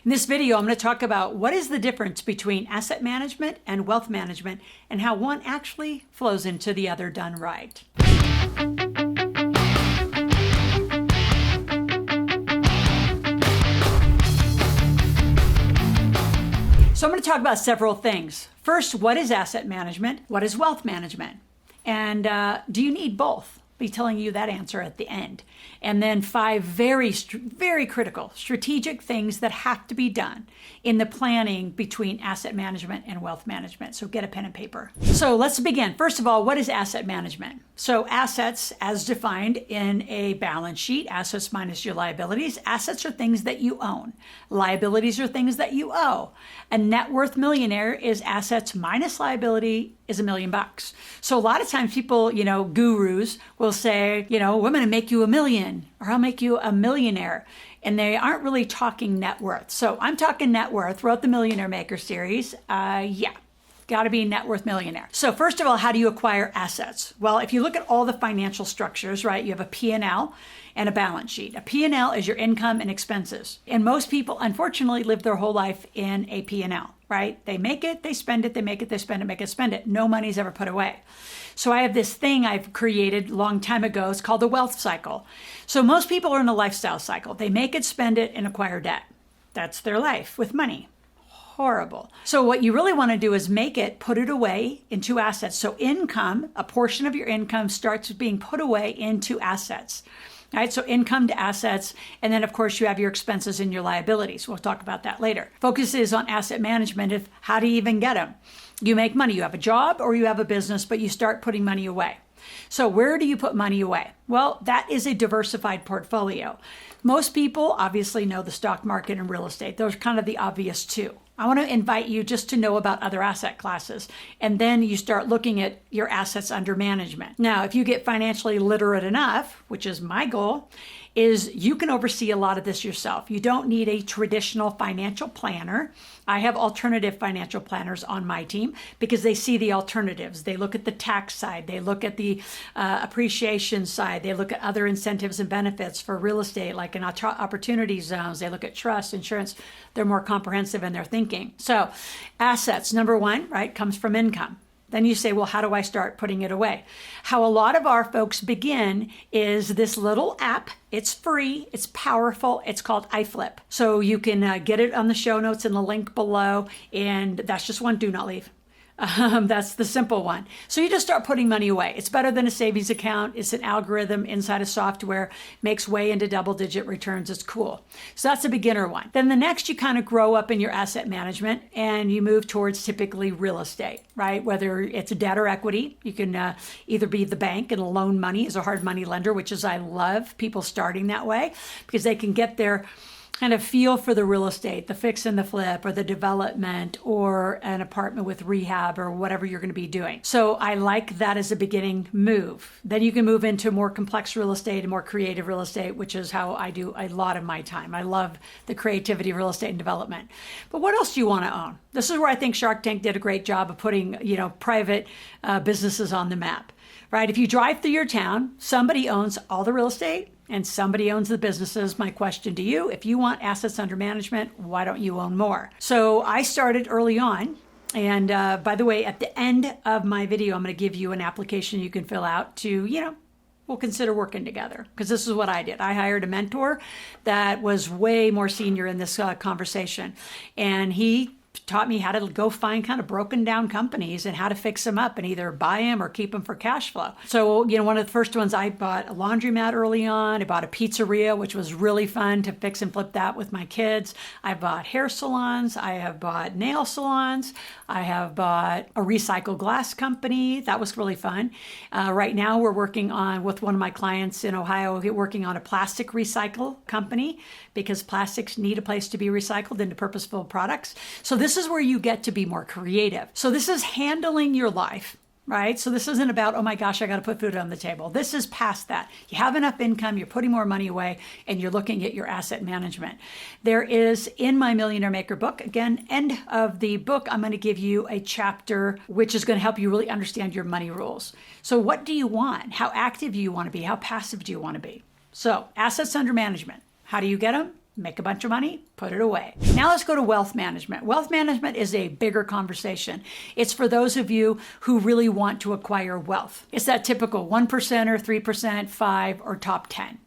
In this video, I'm going to talk about what is the difference between asset management and wealth management and how one actually flows into the other done right. So I'm going to talk about several things. First, what is asset management? What is wealth management? And do you need both? I'll be telling you that answer at the end. And then 5 very critical strategic things that have to be done in the planning between asset management and wealth management. So get a pen and paper. So let's begin. First of all, what is asset management? So assets, as defined in a balance sheet, assets minus your liabilities. Assets are things that you own. Liabilities are things that you owe. A net worth millionaire is assets minus liability is $1 million. So a lot of times people, gurus will say, we're going to make you $1 million or I'll make you a millionaire. And they aren't really talking net worth. So I'm talking net worth. Wrote the Millionaire Maker series. Got to be net worth millionaire. So first of all, how do you acquire assets? Well, if you look at all the financial structures, right, you have a P&L and a balance sheet. A P&L is your income and expenses. And most people, unfortunately, live their whole life in a P&L, right? They make it, they spend it, they make it, they spend it, make it, spend it. No money's ever put away. So I have this thing I've created a long time ago. It's called the wealth cycle. So most people are in a lifestyle cycle. They make it, spend it, and acquire debt. That's their life with money. Horrible. So what you really want to do is make it, put it away into assets. So income, a portion of your income starts being put away into assets. All right, so income to assets, and then of course you have your expenses and your liabilities. We'll talk about that later. Focus is on asset management of how do you even get them? You make money, you have a job or you have a business, but you start putting money away. So where do you put money away? Well, that is a diversified portfolio. Most people obviously know the stock market and real estate. Those are kind of the obvious two. I want to invite you just to know about other asset classes, and then you start looking at your assets under management. Now, if you get financially literate enough, which is my goal, is you can oversee a lot of this yourself. You don't need a traditional financial planner. I have alternative financial planners on my team because they see the alternatives. They look at the tax side. They look at the appreciation side. They look at other incentives and benefits for real estate, like in opportunity zones. They look at trust, insurance. They're more comprehensive in their thinking. So assets, number one, right, comes from income. Then you say, well, how do I start putting it away? How a lot of our folks begin is this little app. It's free. It's powerful. It's called iFlip. So you can get it on the show notes in the link below. And that's just one. Do not leave. That's the simple one. So you just start putting money away. It's better than a savings account. It's an algorithm inside of software, makes way into double-digit returns. It's cool. So that's a beginner one. Then the next, you kind of grow up in your asset management and you move towards typically real estate, right? Whether it's debt or equity, you can either be the bank and loan money as a hard money lender, which is I love people starting that way because they can get their kind of feel for the real estate, the fix and the flip, or the development, or an apartment with rehab, or whatever you're going to be doing. So I like that as a beginning move. Then you can move into more complex real estate and more creative real estate, which is how I do a lot of my time. I love the creativity of real estate and development. But what else do you want to own? This is where I think Shark Tank did a great job of putting, private businesses on the map, right? If you drive through your town, somebody owns all the real estate and somebody owns the businesses. My question to you, if you want assets under management, why don't you own more? So I started early on. And by the way, at the end of my video, I'm going to give you an application you can fill out to, we'll consider working together. Because this is what I did. I hired a mentor that was way more senior in this conversation. And he taught me how to go find kind of broken down companies and how to fix them up and either buy them or keep them for cash flow. So, one of the first ones, I bought a laundromat early on. I bought a pizzeria, which was really fun to fix and flip that with my kids. I bought hair salons. I have bought nail salons. I have bought a recycled glass company. That was really fun. Right now we're working on, with one of my clients in Ohio, working on a plastic recycle company because plastics need a place to be recycled into purposeful products. So this is where you get to be more creative. So this is handling your life, right? So this isn't about, oh my gosh, I got to put food on the table. This is past that. You have enough income, you're putting more money away, and you're looking at your asset management. There is, in my Millionaire Maker book, again, end of the book, I'm going to give you a chapter which is going to help you really understand your money rules. So what do you want? How active do you want to be? How passive do you want to be? So assets under management. How do you get them? make a bunch of money, put it away. Now let's go to wealth management. Wealth management is a bigger conversation. It's for those of you who really want to acquire wealth. It's that typical 1% or 3%, 5 or top 10,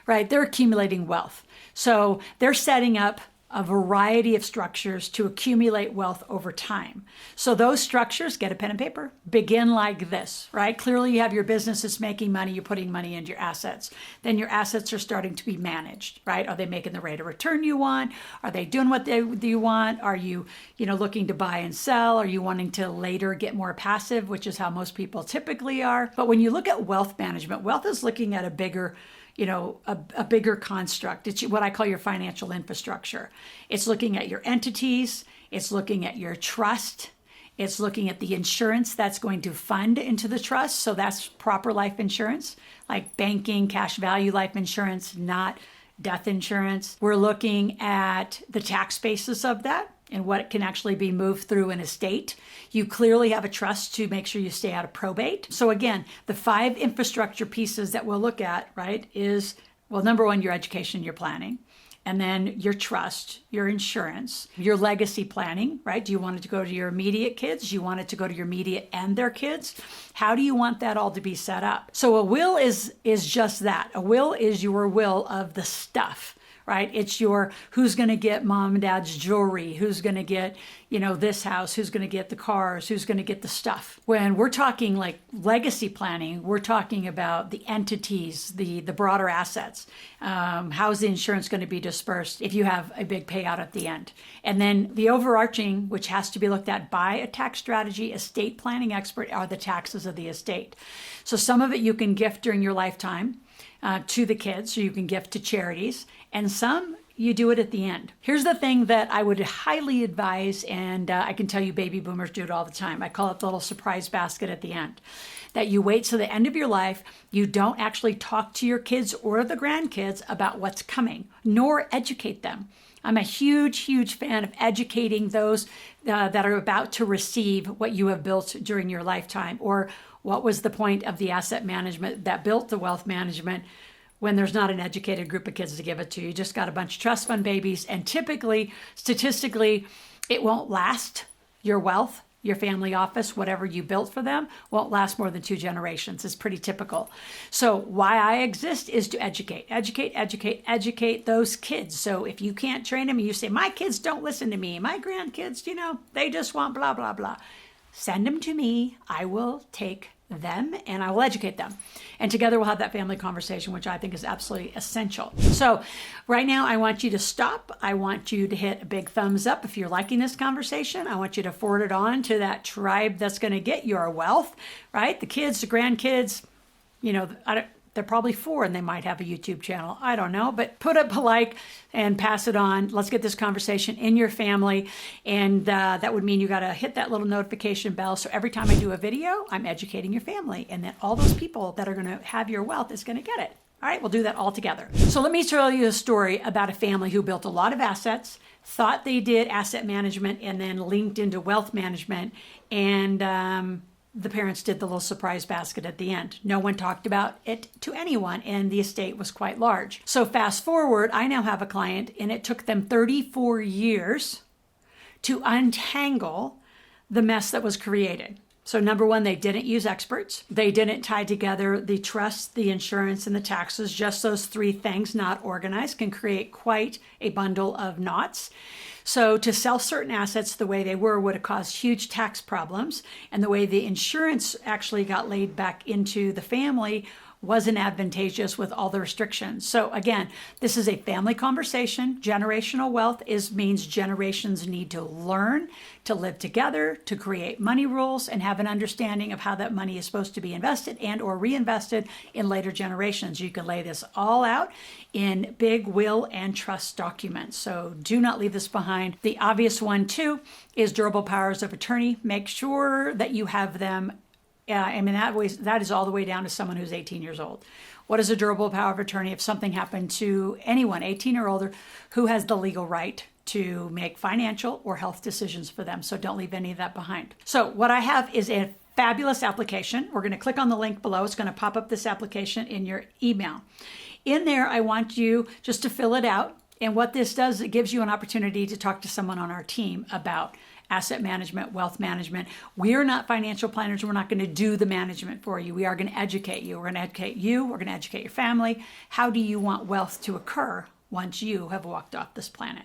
right? They're accumulating wealth. So they're setting up a variety of structures to accumulate wealth over time. So those structures, get a pen and paper, begin like this, right? Clearly you have your business that's making money, you're putting money into your assets. Then your assets are starting to be managed, right? Are they making the rate of return you want? Are they doing what you want? Are you, looking to buy and sell? Are you wanting to later get more passive, which is how most people typically are? But when you look at wealth management, wealth is looking at a bigger a bigger construct. It's what I call your financial infrastructure. It's looking at your entities. It's looking at your trust. It's looking at the insurance that's going to fund into the trust. So that's proper life insurance, like banking, cash value life insurance, not death insurance. We're looking at the tax basis of that and what can actually be moved through an estate. You clearly have a trust to make sure you stay out of probate. So again, the 5 infrastructure pieces that we'll look at, right, is, well, number 1, your education, your planning, and then your trust, your insurance, your legacy planning, right? Do you want it to go to your immediate kids? Do you want it to go to your immediate and their kids? How do you want that all to be set up? So a will is just that. A will is your will of the stuff, right? It's your, who's going to get mom and dad's jewelry, who's going to get, this house, who's going to get the cars, who's going to get the stuff. When we're talking like legacy planning, we're talking about the entities, the broader assets. How's the insurance going to be dispersed if you have a big payout at the end? And then the overarching, which has to be looked at by a tax strategy, estate planning expert, are the taxes of the estate. So some of it you can gift during your lifetime to the kids, so you can gift to charities, and some you do it at the end. Here's the thing that I would highly advise, and I can tell you baby boomers do it all the time. I call it the little surprise basket at the end. That you wait till the end of your life, you don't actually talk to your kids or the grandkids about what's coming, nor educate them. I'm a huge, huge fan of educating those that are about to receive what you have built during your lifetime, or what was the point of the asset management that built the wealth management when there's not an educated group of kids to give it to. You just got a bunch of trust fund babies, and typically, statistically, it won't last. Your wealth, your family office, whatever you built for them, won't last more than 2 generations. It's pretty typical. So why I exist is to educate those kids. So if you can't train them, you say, my kids don't listen to me. My grandkids, they just want blah, blah, blah. Send them to me. I will take them and I will educate them. And together we'll have that family conversation, which I think is absolutely essential. So right now I want you to stop. I want you to hit a big thumbs up if you're liking this conversation. I want you to forward it on to that tribe that's going to get your wealth, right? The kids, the grandkids, they're probably 4 and they might have a YouTube channel. I don't know, but put up a like and pass it on. Let's get this conversation in your family. And that would mean you got to hit that little notification bell. So every time I do a video, I'm educating your family. And then all those people that are going to have your wealth is going to get it. All right, we'll do that all together. So let me tell you a story about a family who built a lot of assets, thought they did asset management, and then linked into wealth management. And the parents did the little surprise basket at the end. No one talked about it to anyone, and the estate was quite large. So fast forward, I now have a client, and it took them 34 years to untangle the mess that was created. So number 1, they didn't use experts. They didn't tie together the trust, the insurance, and the taxes. Just those 3 things not organized can create quite a bundle of knots. So to sell certain assets the way they were would have caused huge tax problems. And the way the insurance actually got laid back into the family wasn't advantageous with all the restrictions. So again, this is a family conversation. Generational wealth means generations need to learn to live together, to create money rules, and have an understanding of how that money is supposed to be invested and or reinvested in later generations. You can lay this all out in big will and trust documents. So do not leave this behind. The obvious one too is durable powers of attorney. Make sure that you have them. That is all the way down to someone who's 18 years old. What is a durable power of attorney? If something happened to anyone 18 or older, who has the legal right to make financial or health decisions for them? So don't leave any of that behind. So what I have is a fabulous application. We're going to click on the link below. It's going to pop up this application in your email. In there, I want you just to fill it out. And what this does, it gives you an opportunity to talk to someone on our team about asset management, wealth management. We're not financial planners. We're not going to do the management for you. We are going to educate you. We're going to educate you. We're going to educate your family. How do you want wealth to occur once you have walked off this planet?